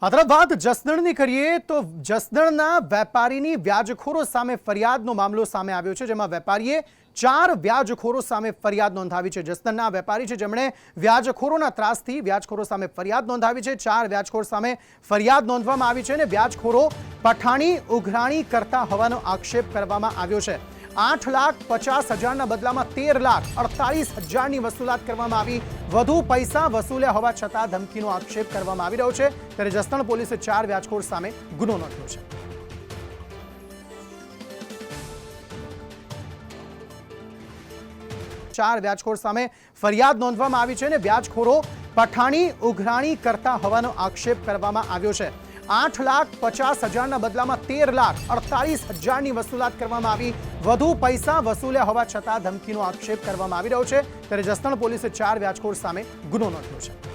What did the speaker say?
આ તરફ વાત જસદણની કરીએ તો જસદણના વેપારીની વ્યાજખોરો સામે ફરિયાદનો મામલો સામે આવ્યો છે, જેમાં વેપારીએ 4 વ્યાજખોરો સામે ફરિયાદ નોંધાવી છે। જસદણના વેપારી છે જેમણે વ્યાજખોરોના ત્રાસથી વ્યાજખોરો સામે ફરિયાદ નોંધાવી છે। 4 વ્યાજખોર સામે ફરિયાદ નોંધવામાં આવી છે અને વ્યાજખોરો પઠાણી ઉઘરાણી કરતા હોવાનો આક્ષેપ કરવામાં આવ્યો છે। 8,50,000ના બદલામાં 13,48,000ની વસૂલાત કરવામાં આવી। વધુ પૈસા વસૂલ્યા હોવા છતાં ધમકીનો આક્ષેપ કરવામાં આવી રહ્યો છે, ત્યારે જસદણ પોલીસે 4 વ્યાજખોર સામે ગુનો નોંધ્યો છે। ચાર વ્યાજખોર સામે ફરિયાદ નોંધવામાં આવી છે અને વ્યાજખોરો પઠાણી ઉઘરાણી કરતા હોવાનો આક્ષેપ કરવામાં આવ્યો છે। 8,50,000ના બદલામાં 13,48,000ની વસૂલાત કરવામાં આવી। વધુ પૈસા વસૂલ્યા હોવા છતાં ધમકીનો આક્ષેપ કરવામાં આવી રહ્યો છે, ત્યારે જસદણ પોલીસે 4 વ્યાજખોર સામે ગુનો નોંધ્યો છે।